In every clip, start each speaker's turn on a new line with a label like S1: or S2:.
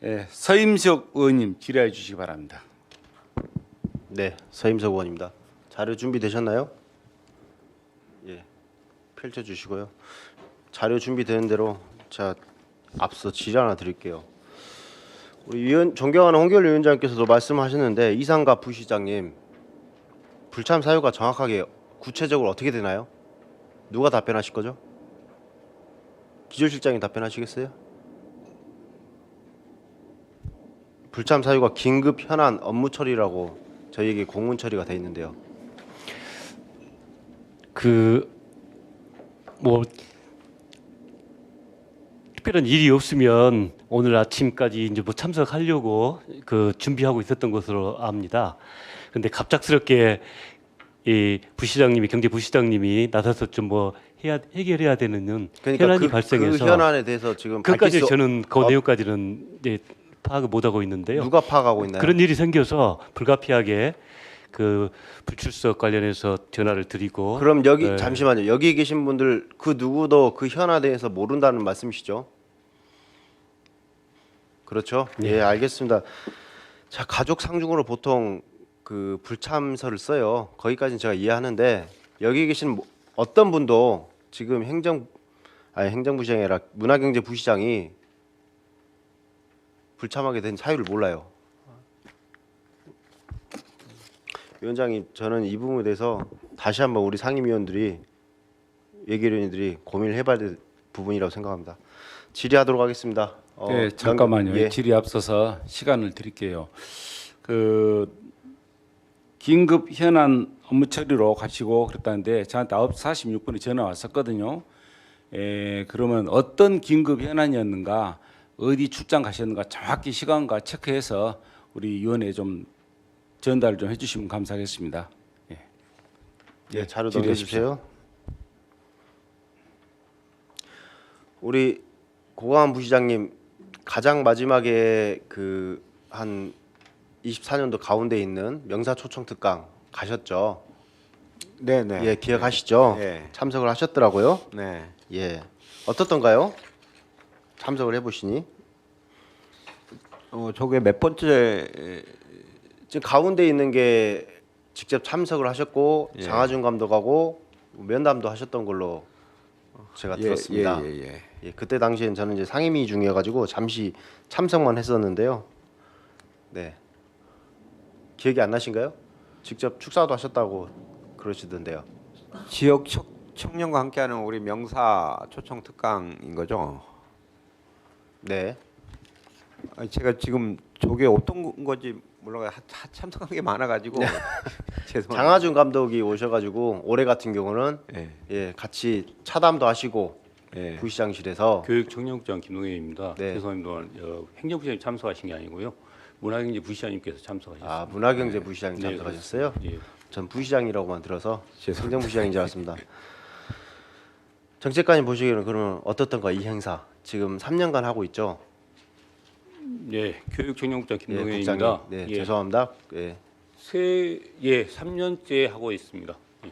S1: 예, 서임석 의원님 질의해 주시기 바랍니다.
S2: 네, 서임석 의원입니다. 자료 준비되셨나요? 예, 펼쳐주시고요. 자료 준비되는 대로 제가 앞서 질의 하나 드릴게요. 우리 존경하는 홍결 위원장께서도 말씀하셨는데 이상갑 부시장님 불참 사유가 정확하게 구체적으로 어떻게 되나요? 누가 답변하실 거죠? 기조실장이 답변하시겠어요? 불참 사유가 긴급 현안 업무 처리라고 저희에게 공문 처리가 돼 있는데요.
S3: 뭐 특별한 일이 없으면 오늘 아침까지 이제 뭐 참석하려고 준비하고 있었던 것으로 압니다. 그런데 갑작스럽게 이 부시장님이 경제 부시장님이 나서서 좀 뭐 해결해야 되는 현안이 발생해서
S2: 그 현안에 대해서 지금
S3: 그까지
S2: 밝힐 수
S3: 저는 그 내용까지는 이제 파악을 못하고 있는데요.
S2: 누가 파악하고 있나요?
S3: 그런 일이 생겨서 불가피하게 그 불출석 관련해서 전화를 드리고.
S2: 그럼 여기
S3: 네.
S2: 잠시만요. 여기 계신 분들 그 누구도 그 현안에 대해서 모른다는 말씀이시죠? 그렇죠? 예, 알겠습니다. 자, 가족 상중으로 보통 그 불참서를 써요. 거기까지는 제가 이해하는데 여기 계신 어떤 분도 지금 행정부시장이 아니라 문화경제부시장이 불참하게 된 사유를 몰라요. 위원장님, 저는 이 부분에 대해서 다시 한번 우리 상임위원들이 예결위원들이 고민을 해봐야 될 부분이라고 생각합니다. 질의하도록 하겠습니다.
S1: 네, 잠깐만요.
S2: 예.
S1: 질의 앞서서 시간을 드릴게요. 그 긴급 현안 업무 처리로 가시고 그랬다는데 저한테 9시 46분에 전화 왔었거든요. 그러면 어떤 긴급 현안이었는가, 어디 출장 가셨는가 정확히 시간과 체크해서 우리 위원회에 좀 전달을 좀 해주시면 감사하겠습니다.
S2: 예, 자료
S1: 질의하십시오.
S2: 넘겨주세요. 우리 고광한 부시장님 가장 마지막에 그 한 24년도 가운데 있는 명사초청 특강 가셨죠?
S4: 네네.
S2: 예, 기억하시죠?
S4: 네.
S2: 참석을 하셨더라고요.
S4: 네.
S2: 예, 어떻던가요? 참석을 해보시니
S4: 저게 몇 번째?
S2: 지금 가운데 있는 게 직접 참석을 하셨고
S4: 예.
S2: 장하준 감독하고 면담도 하셨던 걸로 제가 들었습니다. 예, 그때 당시엔 저는 이제 상임위 중이어가지고 잠시 참석만 했었는데요. 네, 기억이 안 나신가요? 직접 축사도 하셨다고 그러시던데요.
S4: 지역 청년과 함께하는 우리 명사 초청 특강인 거죠?
S2: 네,
S4: 아니, 제가 지금 저게 어떤 건지 몰라요. 참석한 게 많아가지고 죄송합니다.
S2: 장하준 감독이 오셔가지고 올해 같은 경우는
S4: 예.
S2: 예, 같이 차담도 하시고
S4: 예.
S2: 부시장실에서
S3: 교육청년국장 김동현입니다.
S2: 네.
S3: 죄송합니다. 행정부시장님 참석하신 게 아니고요. 문화경제 부시장님께서 참석하셨습니다.
S2: 아, 문화경제 부시장님
S3: 네,
S2: 참석하셨어요?
S3: 예.
S2: 전 부시장이라고만 들어서 행정부시장인 줄 알았습니다. 정책관님 보시기에는 그러면 어떻던가 이 행사 지금 3년간 하고 있죠?
S3: 예, 교육청년국장
S2: 예,
S3: 김동현입니다.
S2: 국장님. 네,
S3: 예,
S2: 죄송합니다. 예,
S3: 3년째 하고 있습니다. 예.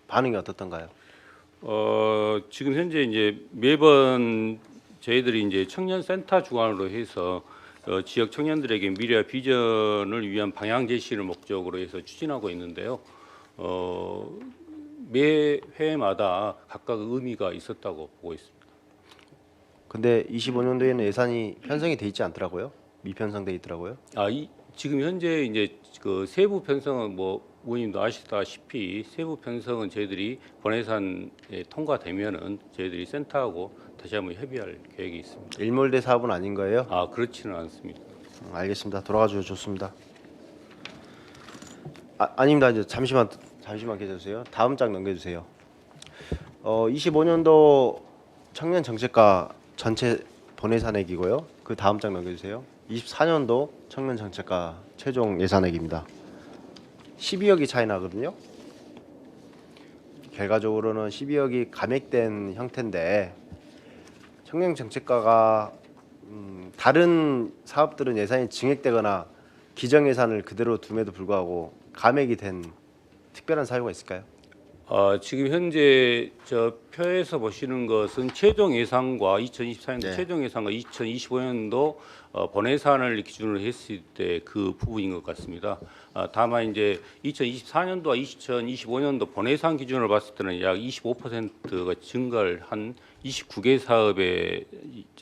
S2: 반응이 어떻던가요?
S3: 지금 현재 이제 매번 저희들이 이제 청년 센터 주관으로 해서 지역 청년들에게 미래와 비전을 위한 방향 제시를 목적으로 해서 추진하고 있는데요. 매 회마다 각각 의미가 있었다고 보고 있습니다.
S2: 근데 25년도에는 예산이 편성이 돼 있지 않더라고요. 미편성돼 있더라고요.
S3: 지금 현재 이제 그 세부 편성은 뭐 의원님도 아시다시피 세부 편성은 저희들이 본예산에 통과되면은 저희들이 센터하고 다시 한번 협의할 계획이 있습니다.
S2: 일몰대 사업은 아닌 거예요?
S3: 그렇지는 않습니다.
S2: 알겠습니다. 돌아가 주셔서 좋습니다. 아닙니다. 이제 잠시만 계셔주세요. 다음 장 넘겨주세요. 25년도 청년 정책과 전체 본예산액이고요. 그 다음 장 넘겨주세요. 24년도 청년 정책과 최종 예산액입니다. 12억이 차이 나거든요. 결과적으로는 12억이 감액된 형태인데 청년 정책과가 다른 사업들은 예산이 증액되거나 기정 예산을 그대로 둠에도 불구하고 감액이 된 특별한 사유가 있을까요?
S5: 지금 현재 저 표에서 보시는 것은 최종 예산과 2024년도
S2: 네.
S5: 최종 예산과 2025년도 본예산을 기준으로 했을 때 그 부분인 것 같습니다. 다만 이제 2024년도와 2025년도 본예산 기준으로 봤을 때는 약 25%가 증가를 한 29개 사업에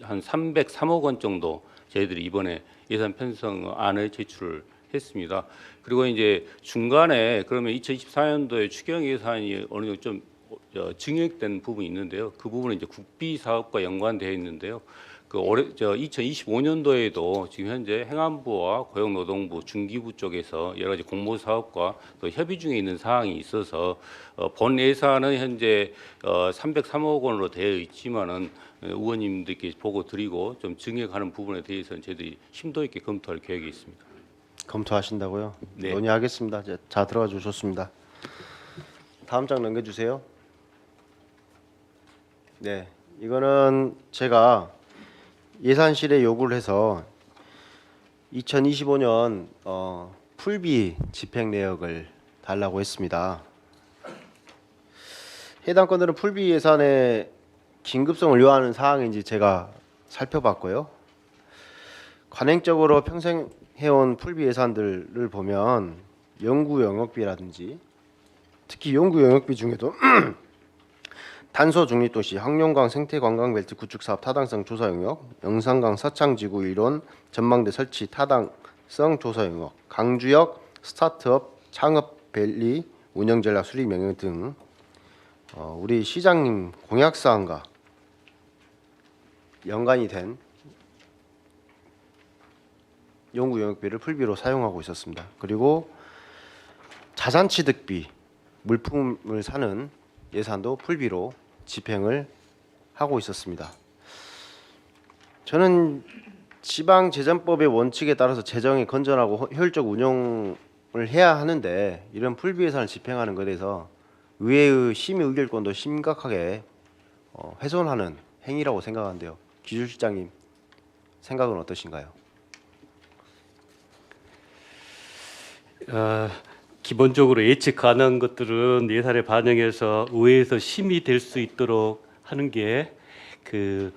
S5: 한 303억 원 정도 저희들이 이번에 예산 편성안을 제출을 했습니다. 그리고 이제 중간에 그러면 2024년도에 추경 예산이 어느 정도 좀 증액된 부분이 있는데요. 그 부분은 이제 국비 사업과 연관되어 있는데요. 그 올해 2025년도에도 지금 현재 행안부와 고용노동부, 중기부 쪽에서 여러 가지 공모 사업과 또 협의 중에 있는 사항이 있어서 본 예산은 현재 303억 원으로 되어 있지만은 의원님들께 보고 드리고 좀 증액하는 부분에 대해서는 저희들이 심도 있게 검토할 계획이 있습니다.
S2: 검토하신다고요?
S5: 네.
S2: 논의하겠습니다. 자 들어가 주셨습니다. 다음 장 넘겨주세요. 네, 이거는 제가 예산실에 요구를 해서 2025년 풀비 집행 내역을 달라고 했습니다. 해당 건들은 풀비 예산의 긴급성을 요하는 사항인지 제가 살펴봤고요. 관행적으로 평생 해온 풀비 예산들을 보면 연구 영역비라든지 특히 연구 영역비 중에도 탄소 중립도시, 항룡강 생태관광벨트 구축 사업 타당성 조사 영역, 영산강 서창지구 이론 전망대 설치 타당성 조사 영역, 강주역 스타트업 창업밸리 운영 전략 수립 영역 등 우리 시장님 공약 사항과 연관이 된 연구 영역비를 풀비로 사용하고 있었습니다. 그리고 자산취득비, 물품을 사는 예산도 풀비로 집행을 하고 있었습니다. 저는 지방재정법의 원칙에 따라서 재정이 건전하고 효율적 운영을 해야 하는데 이런 풀비 예산을 집행하는 것에 대해서 의회의 심의 의결권도 심각하게 훼손하는 행위라고 생각하는데요. 기술실장님 생각은 어떠신가요?
S3: 기본적으로 예측 가능한 것들은 예산에 반영해서 의회에서 심의될 수 있도록 하는 게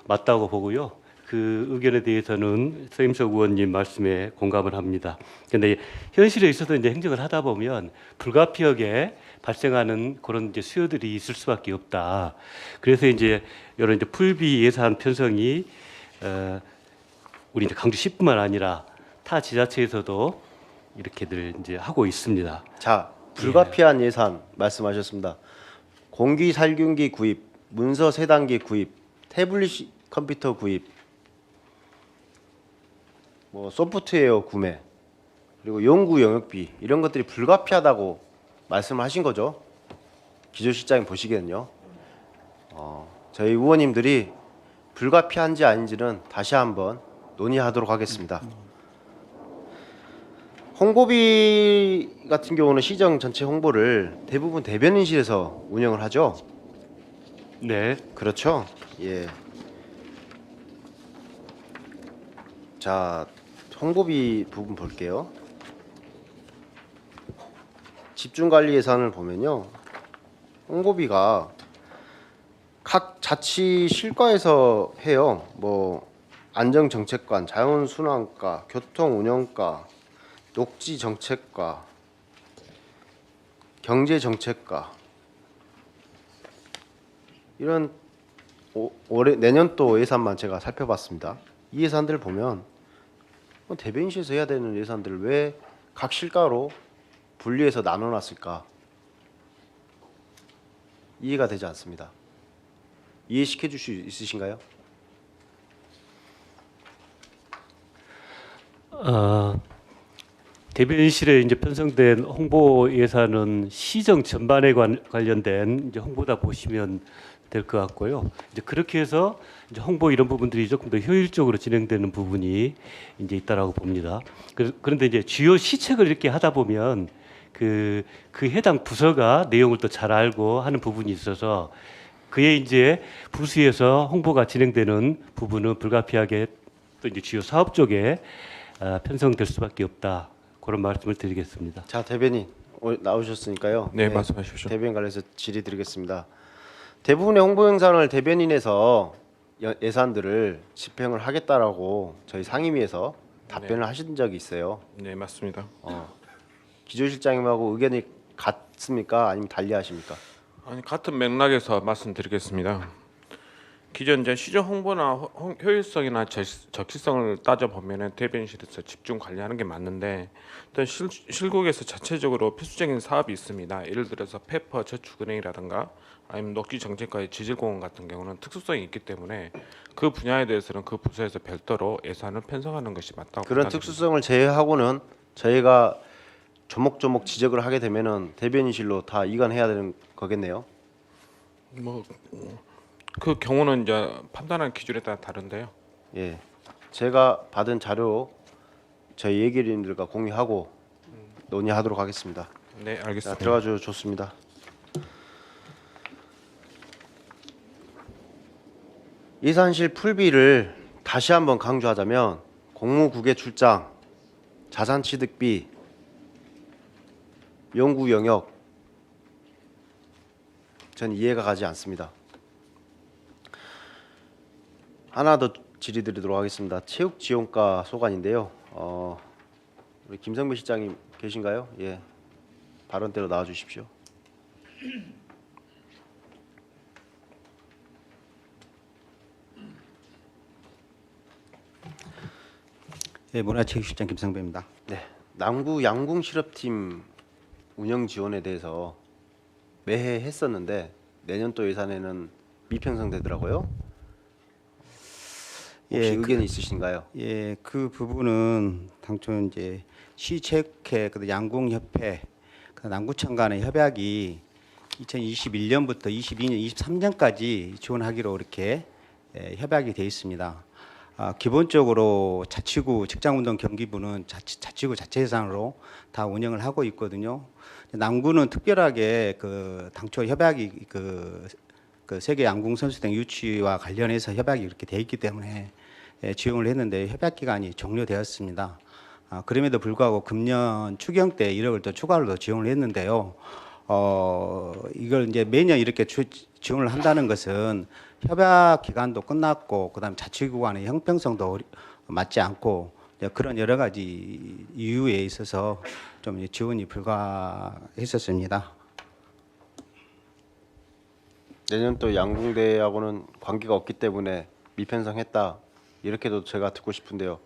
S3: 맞다고 보고요. 그 의견에 대해서는 서임석 의원님 말씀에 공감을 합니다. 그런데 현실에 있어서 이제 행정을 하다 보면 불가피하게 발생하는 그런 이제 수요들이 있을 수밖에 없다. 그래서 이제 이런 이제 풀비 예산 편성이 우리 이제 강주시뿐만 아니라 타 지자체에서도 이렇게들 이제 하고 있습니다.
S2: 자, 불가피한 예산 말씀하셨습니다. 공기 살균기 구입, 문서 세단기 구입, 태블릿 컴퓨터 구입, 뭐 소프트웨어 구매, 그리고 연구 영역비 이런 것들이 불가피하다고 말씀하신 거죠. 기조실장님 보시기에는요. 저희 의원님들이 불가피한지 아닌지는 다시 한번 논의하도록 하겠습니다. 홍보비 같은 경우는 시정 전체 홍보를 대부분 대변인실에서 운영을 하죠.
S3: 네.
S2: 그렇죠. 예. 자, 홍보비 부분 볼게요. 집중관리 예산을 보면요, 홍보비가 각 자치 실과에서 해요. 뭐 안정정책관, 자연순환과, 교통운영과, 녹지정책과, 경제정책과 이런 올해 내년도 예산만 제가 살펴봤습니다. 이 예산들을 보면 대변인실에서 해야 되는 예산들을 왜 각 실과로 분리해서 나눠놨을까? 이해가 되지 않습니다. 이해시켜 줄 수 있으신가요?
S3: 대변인실에 이제 편성된 홍보 예산은 시정 전반에 관련된 이제 홍보다 보시면 될 것 같고요. 이제 그렇게 해서 이제 홍보 이런 부분들이 조금 더 효율적으로 진행되는 부분이 이제 있다라고 봅니다. 그런데 이제 주요 시책을 이렇게 하다 보면 그 해당 부서가 내용을 또 잘 알고 하는 부분이 있어서 그에 이제 부수에서 홍보가 진행되는 부분은 불가피하게 또 이제 주요 사업 쪽에 편성될 수밖에 없다. 그런 말씀을 드리겠습니다.
S2: 자, 대변인 나오셨으니까요.
S6: 네, 말씀하십시오.
S2: 대변인 관련해서 질의드리겠습니다. 대부분의 홍보 영상을 대변인에서 예산들을 집행을 하겠다라고 저희 상임위에서 답변을 하신 적이 있어요.
S6: 네, 맞습니다.
S2: 기조실장님하고 의견이 같습니까? 아니면 달리하십니까?
S6: 아니 같은 맥락에서 말씀드리겠습니다. 기존 이제 시정 홍보나 효율성이나 적시성을 따져 보면은 대변인실에서 집중 관리하는 게 맞는데 일단 실국에서 자체적으로 필수적인 사업이 있습니다. 예를 들어서 페퍼 저축은행이라든가 아니면 녹지 정책과의 지질공원 같은 경우는 특수성이 있기 때문에 그 분야에 대해서는 그 부서에서 별도로 예산을 편성하는 것이 맞다고
S2: 그런
S6: 판단됩니다.
S2: 특수성을 제외하고는 저희가 조목조목 지적을 하게 되면은 대변인실로 다 이관해야 되는 거겠네요.
S6: 뭐 그 경우는 이제 판단하는 기준에 따라 다른데요.
S2: 예, 제가 받은 자료 저희 예결위원들과 공유하고 논의하도록 하겠습니다.
S6: 네,
S2: 자,
S6: 알겠습니다.
S2: 들어가줘 좋습니다. 예산실 풀비를 다시 한번 강조하자면 공무국외 출장, 자산취득비, 연구 영역 전 이해가 가지 않습니다. 하나 더 질의드리도록 하겠습니다. 체육지원과 소관인데요. 우리 김성배 실장님 계신가요? 예, 발언대로 나와주십시오.
S7: 네, 문화체육실장 김성배입니다.
S2: 네, 남구 양궁 실업팀 운영 지원에 대해서 매해 했었는데 내년도 예산에는 미편성되더라고요. 혹시 의견이 있으신가요?
S7: 예, 그 부분은 당초 이제 시체육회, 그 양궁협회, 그 남구청 간의 협약이 2021년부터 22년, 23년까지 지원하기로 이렇게 협약이 돼 있습니다. 기본적으로 자치구 직장운동 경기부는 자치구 자체 예산으로 다 운영을 하고 있거든요. 남구는 특별하게 그 당초 협약이 그 세계 양궁 선수단 유치와 관련해서 협약이 이렇게 돼 있기 때문에 지원을 했는데 협약 기간이 종료되었습니다. 그럼에도 불구하고 금년 추경 때 1억을 더 추가로 더 지원을 했는데요. 이걸 이제 매년 이렇게 지원을 한다는 것은 협약 기간도 끝났고 그다음 자치구 간의 형평성도 맞지 않고 그런 여러 가지 이유에 있어서 좀 지원이 불가했었습니다.
S2: 내년 또 양궁대하고는 관계가 없기 때문에 미편성했다 이렇게도 제가 듣고 싶은데요.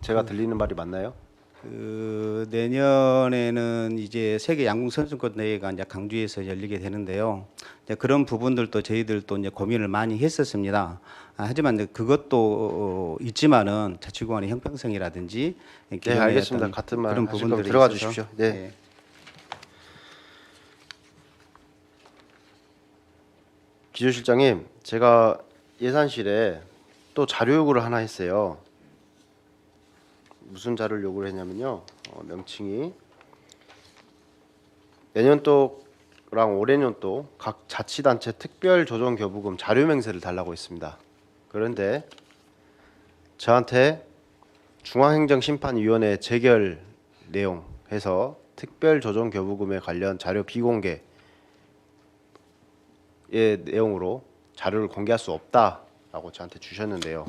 S2: 제가 들리는 말이 맞나요?
S7: 그 내년에는 이제 세계 양궁 선수권 대회가 이제 강주에서 열리게 되는데요. 이제 그런 부분들도 저희들도 이제 고민을 많이 했었습니다. 하지만 이제 그것도 있지만은 자치구간의 형평성이라든지
S2: 네, 알겠습니다.
S7: 어떤
S2: 같은 말
S7: 그런
S2: 하실
S7: 부분들이
S2: 거면 들어가
S7: 있어서,
S2: 주십시오. 네.
S7: 예.
S2: 기조실장님, 제가 예산실에 또 자료 요구를 하나 했어요. 무슨 자료를 요구를 했냐면요. 명칭이 내년도랑 올해년도 각 자치단체 특별조정교부금 자료명세를 달라고 했습니다. 그런데 저한테 중앙행정심판위원회 재결 내용 해서 특별조정교부금에 관련 자료 비공개의 내용으로 자료를 공개할 수 없다라고 저한테 주셨는데요.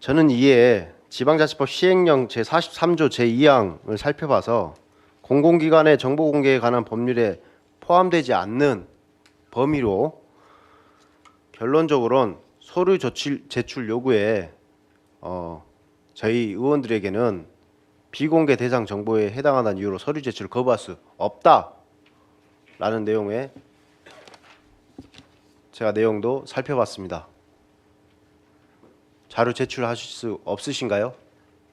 S2: 저는 이에 지방자치법 시행령 제43조 제2항을 살펴봐서 공공기관의 정보 공개에 관한 법률에 포함되지 않는 범위로 결론적으로는 서류 제출 요구에 저희 의원들에게는 비공개 대상 정보에 해당하는 이유로 서류 제출을 거부할 수 없다라는 내용의 제가 내용도 살펴봤습니다. 자료 제출하실 수 없으신가요?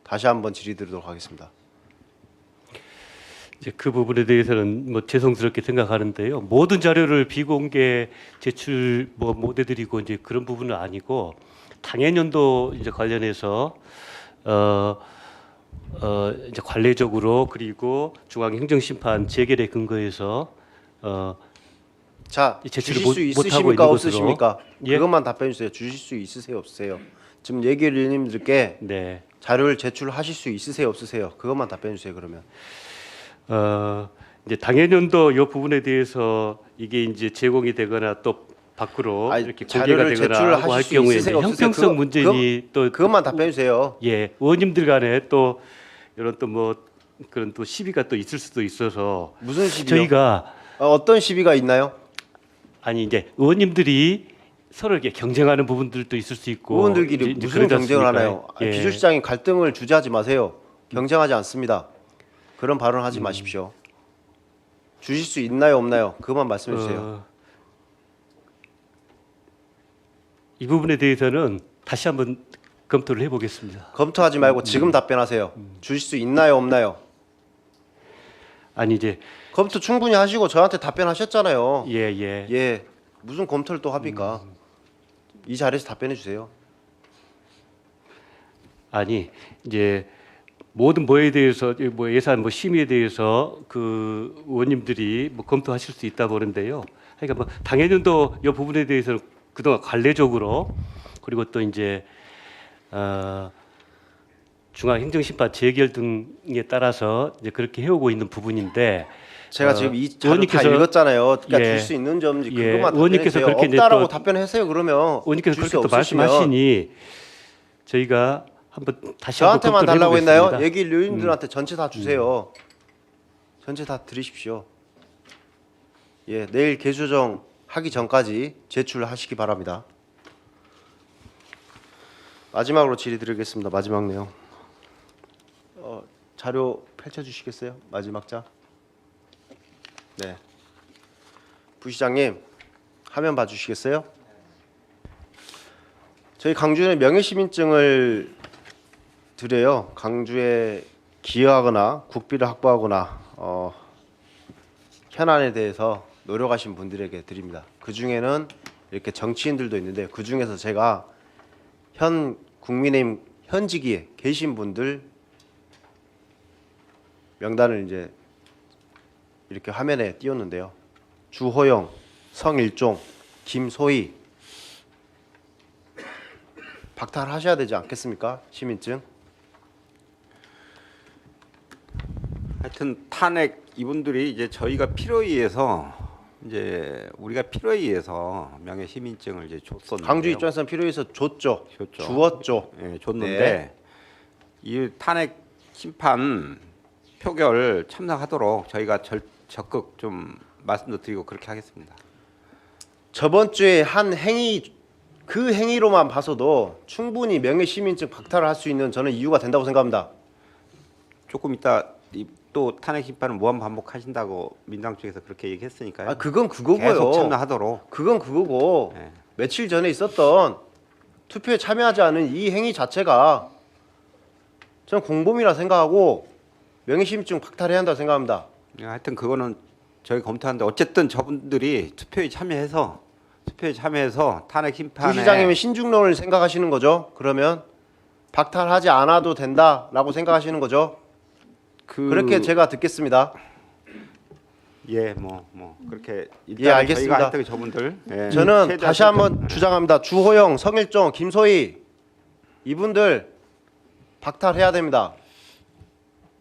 S2: 다시 한번 질의드리도록 하겠습니다.
S3: 이제 그 부분에 대해서는 뭐 죄송스럽게 생각하는데요. 모든 자료를 비공개 제출 못 해드리고 이제 그런 부분은 아니고 당해년도 이제 관련해서 이제 관례적으로 그리고 중앙행정심판 재결에 근거해서
S2: 자,
S3: 제출을
S2: 주실 수
S3: 못 하고
S2: 있으십니까?
S3: 있는 것으로.
S2: 없으십니까?
S3: 예?
S2: 그것만 답변해 주세요. 주실 수 있으세요? 없으세요? 지금 예결위원님들께
S3: 네.
S2: 자료를 제출하실 수 있으세요? 없으세요? 그것만 답변해 주세요. 그러면
S3: 이제 당해년도 이 부분에 대해서 이게 이제 제공이 되거나 또 밖으로
S2: 아니,
S3: 이렇게 공개가
S2: 자료를
S3: 되거나
S2: 제출하실
S3: 하고 할
S2: 수
S3: 경우에
S2: 있으세요, 없으세요?
S3: 형평성 문제니 또
S2: 그것만 답변해 주세요.
S3: 예, 의원님들 간에 또 이런 또 뭐 그런 또 시비가 또 있을 수도 있어서
S2: 무슨 시비요?
S3: 저희가
S2: 어떤 시비가 있나요?
S3: 아니 이제 의원님들이 서로 이렇게 경쟁하는 부분들도 있을 수 있고
S2: 의원들끼리
S3: 이제
S2: 무슨
S3: 그러지
S2: 경쟁을
S3: 않습니까?
S2: 하나요?
S3: 예.
S2: 비서실장이 갈등을 주재하지 마세요. 경쟁하지 않습니다. 그런 발언하지 마십시오. 주실 수 있나요, 없나요? 그것만 말씀해 주세요.
S3: 이 부분에 대해서는 다시 한번 검토를 해보겠습니다.
S2: 검토하지 말고 지금 답변하세요. 주실 수 있나요, 없나요?
S3: 아니 이제
S2: 검토 충분히 하시고 저한테 답변하셨잖아요.
S3: 예.
S2: 예, 무슨 검토를 또 합니까? 이 자리에서 답변해 주세요.
S3: 아니 이제 모든 뭐에 대해서 뭐 예산 뭐 심의에 대해서 그 의원님들이 뭐 검토하실 수 있다 보는데요. 그러니까 뭐 당해년도 이 부분에 대해서는 그동안 관례적으로 그리고 또 이제 중앙행정심판 재결 등에 따라서 이제 그렇게 해오고 있는 부분인데
S2: 제가 지금 이 자료 다
S3: 의원님께서-
S2: 읽었잖아요. 그러니까
S3: 예.
S2: 줄 수 있는 점인지
S3: 예,
S2: 그것만 답변해
S3: 의원님께서
S2: 주세요.
S3: 그렇게 이제
S2: 없다라고
S3: 또-
S2: 답변하세요. 그러면
S3: 의원님께서
S2: 줄
S3: 그렇게
S2: 수
S3: 또
S2: 없으시면
S3: 말씀하시니 저희가 한번 다시 한번
S2: 저한테만
S3: 검토를
S2: 달라고 했나요?
S3: 해보겠습니다.
S2: 얘기 의원님들한테 전체 다 주세요. 전체 다 드리십시오. 예, 내일 개조정 하기 전까지 제출하시기 바랍니다. 마지막으로 질의드리겠습니다. 마지막 내용. 자료 펼쳐주시겠어요? 마지막 장. 네. 부시장님 화면 봐주시겠어요? 저희 강주는 명예시민증을 드려요. 강주에 기여하거나 국비를 확보하거나 현안에 대해서 노력하신 분들에게 드립니다. 그 중에는 이렇게 정치인들도 있는데 그 중에서 제가 현 국민의힘 현직에 계신 분들 명단을 이제 이렇게 화면에 띄웠는데요. 주호영, 성일종, 김소희 박탈하셔야 되지 않겠습니까? 시민증.
S4: 하여튼 탄핵 이분들이 이제 저희가 필요에 의해서 이제 우리가 필요에 의해서 명예 시민증을 이제 줬었는데
S2: 강주 입장에서는 필요해서 줬죠.
S4: 줬죠.
S2: 주었죠.
S4: 예, 줬는데
S2: 네.
S4: 이 탄핵 심판 표결 참석하도록 저희가 적극 좀 말씀도 드리고 그렇게 하겠습니다.
S2: 저번 주에 한 행위 그 행위로만 봐서도 충분히 명예 시민증 박탈을 할 수 있는 저는 이유가 된다고 생각합니다.
S4: 조금 이따 또 탄핵 심판을 무한 반복하신다고 민당 쪽에서 그렇게 얘기했으니까요.
S2: 아 그건 그거고요.
S4: 계속 참여하도록.
S2: 그건 그거고
S4: 네.
S2: 며칠 전에 있었던 투표에 참여하지 않은 이 행위 자체가 저는 공범이라 생각하고 명예 시민증 박탈해야 한다고 생각합니다.
S4: 하여튼 그거는 저희 검토하는데 어쨌든 저분들이 투표에 참여해서 탄핵 심판에
S2: 부시장님은 신중론을 생각하시는 거죠? 그러면 박탈하지 않아도 된다라고 생각하시는 거죠? 그렇게 제가 듣겠습니다.
S4: 예, 뭐 그렇게 일단
S2: 예, 알겠습니다.
S4: 저희가 하여튼 저분들 예,
S2: 저는
S4: 최대한
S2: 다시 한번 주장합니다. 주호영, 성일종, 김소희 이분들 박탈해야 됩니다.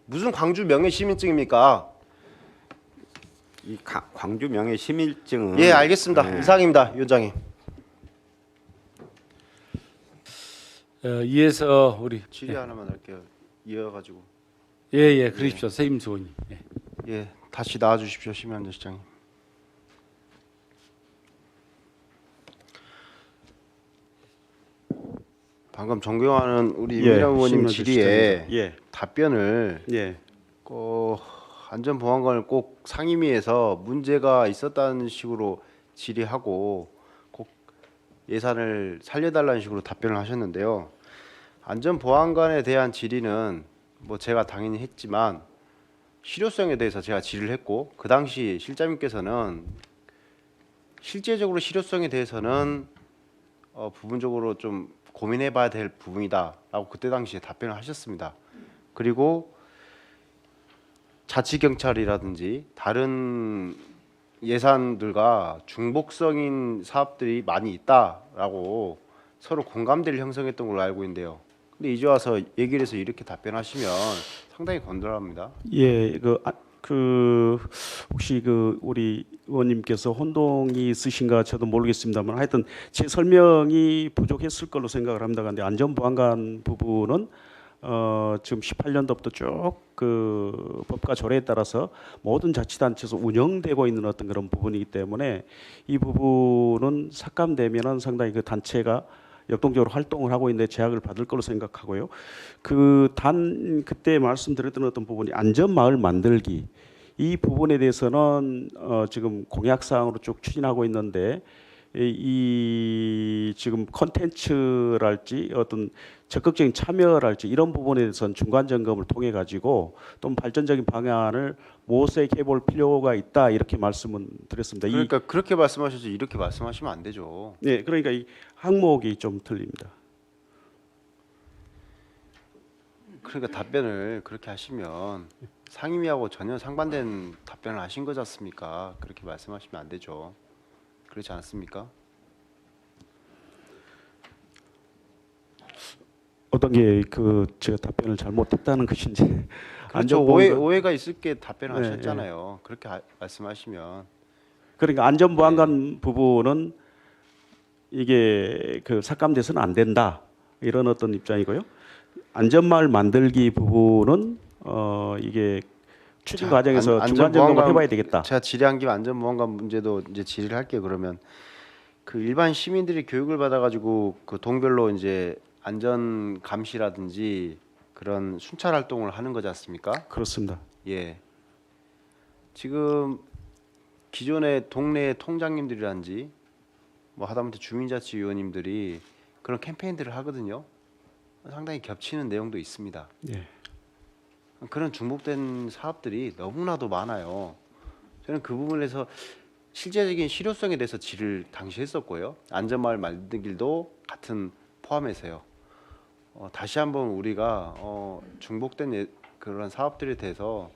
S2: 무슨 광주 명예 시민증입니까?
S4: 이 광주 명예 시민증은
S2: 예, 알겠습니다.
S4: 예.
S2: 이상입니다, 위원장님.
S1: 이에서 우리
S2: 질의 하나만 할게요. 이어가지고
S1: 예, 그러십시오. 세임수 의원님. 예.
S2: 예, 다시 나와 주십시오, 심현재 시장님. 방금 존경하는 우리 민남 의원님 질의에 답변을 안전보안관을 꼭 상임위에서 문제가 있었다는 식으로 질의하고 꼭 예산을 살려달라는 식으로 답변을 하셨는데요. 안전보안관에 대한 질의는 뭐 제가 당연히 했지만 실효성에 대해서 제가 질의를 했고 그 당시 실장님께서는 실제적으로 실효성에 대해서는 부분적으로 좀 고민해봐야 될 부분이다라고 그때 당시에 답변을 하셨습니다. 그리고 자치경찰이라든지 다른 예산들과 중복성인 사업들이 많이 있다라고 서로 공감대를 형성했던 걸로 알고 있는데요. 근데 이제 와서 얘기를 해서 이렇게 답변하시면 상당히 건드랍니다.
S7: 예,
S8: 그 혹시 그 우리 의원님께서 혼동이 있으신가 저도 모르겠습니다만 하여튼 제 설명이 부족했을 걸로 생각을 합니다. 그런데 안전보안관 부분은 지금 18년도부터 쭉 그 법과 조례에 따라서 모든 자치단체에서 운영되고 있는 어떤 그런 부분이기 때문에 이 부분은 삭감되면은 상당히 그 단체가 역동적으로 활동을 하고 있는데 제약을 받을 걸로 생각하고요. 그때 말씀드렸던 어떤 부분이 안전마을 만들기 이 부분에 대해서는 지금 공약사항으로 쭉 추진하고 있는데 이 지금 콘텐츠랄지 어떤 적극적인 참여랄지 이런 부분에 대해서는 중간 점검을 통해 가지고 좀 발전적인 방안을 모색해 볼 필요가 있다 이렇게 말씀은 드렸습니다.
S2: 그러니까 그렇게 말씀하셔서 이렇게 말씀하시면 안 되죠.
S8: 네, 그러니까 이 항목이 좀 틀립니다.
S2: 그러니까 답변을 그렇게 하시면 상임위하고 전혀 상반된 답변을 하신 거지 않습니까? 그렇게 말씀하시면 안 되죠. 그렇지 않습니까?
S8: 어떤 게 그 제가 답변을 잘못했다는 것인지
S2: 그렇죠. 오해가 있을 게 답변을
S8: 네,
S2: 하셨잖아요. 그렇게 말씀하시면
S8: 그러니까 안전보안관 부분은 이게 그 삭감돼서는 안 된다 이런 어떤 입장이고요. 안전마을 만들기 부분은 이게 추진 과정에서 중간 점검을 해봐야 되겠다.
S2: 제가 질의한 김에 안전보안관 문제도 이제 질의를 할게요. 그러면 그 일반 시민들이 교육을 받아가지고 그 동별로 이제 안전 감시라든지 그런 순찰 활동을 하는 거지 않습니까?
S8: 그렇습니다.
S2: 예. 지금 기존의 동네 통장님들이란지 뭐 하다못해 주민자치위원님들이 그런 캠페인들을 하거든요. 상당히 겹치는 내용도 있습니다.
S8: 예.
S2: 그런 중복된 사업들이 너무나도 많아요. 저는 그 부분에서 실제적인 실효성에 대해서 질의를 당시 했었고요. 안전마을 만들기도 같은 포함해서요. 다시 한번 우리가 중복된 그런 사업들에 대해서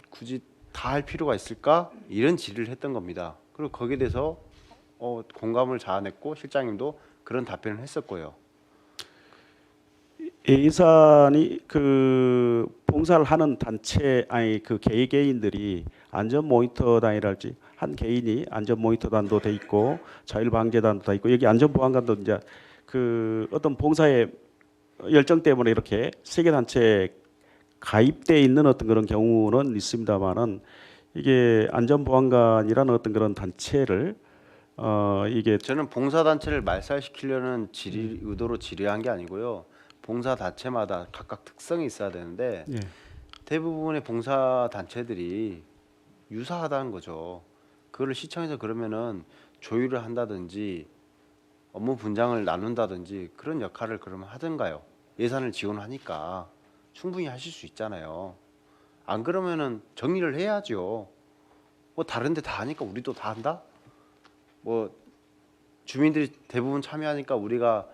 S2: 굳이 다 할 필요가 있을까? 이런 질의를 했던 겁니다. 그리고 거기에 대해서 공감을 자아냈고 실장님도 그런 답변을 했었고요.
S8: 예산이 그 봉사를 하는 단체 아니 그 개개인들이 안전 모니터단이랄지 한 개인이 안전 모니터단도 돼 있고 자율방재단도 돼 있고 여기 안전보안관도 이제 그 어떤 봉사의 열정 때문에 이렇게 세계 단체에 가입돼 있는 어떤 그런 경우는 있습니다만은 이게 안전보안관이라는 어떤 그런 단체를 이게
S2: 저는 봉사단체를 말살시키려는 의도로 질의한 게 아니고요. 봉사단체마다 각각 특성이 있어야 되는데
S8: 예.
S2: 대부분의 봉사단체들이 유사하다는 거죠. 그거를 시청에서 그러면은 조율을 한다든지 업무 분장을 나눈다든지 그런 역할을 그러면 하든가요. 예산을 지원하니까 충분히 하실 수 있잖아요. 안 그러면은 정리를 해야죠. 뭐 다른 데 다 하니까 우리도 다 한다? 뭐 주민들이 대부분 참여하니까 우리가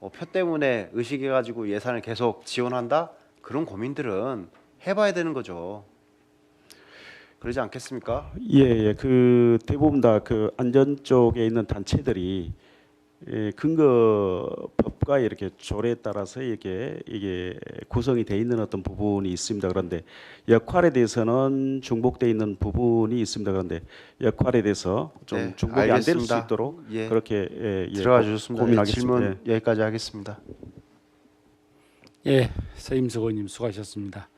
S2: 표 때문에 의식해가지고 예산을 계속 지원한다? 그런 고민들은 해봐야 되는 거죠. 그러지 않겠습니까?
S8: 예. 그 대부분 다 그 안전 쪽에 있는 단체들이 근거 법과 이렇게 조례에 따라서 이게 구성이 돼 있는 어떤 부분이 있습니다. 그런데 역할에 대해서는 중복돼 있는 부분이 있습니다. 그런데 역할에 대해서 좀
S2: 네,
S8: 중복이 안 될 수
S2: 알겠습니다.
S8: 있도록
S2: 예.
S8: 그렇게
S2: 들어가 주셨습니다.
S8: 고민하겠습니다.
S2: 질문 여기까지 하겠습니다.
S1: 예, 서임석 의원님 수고하셨습니다.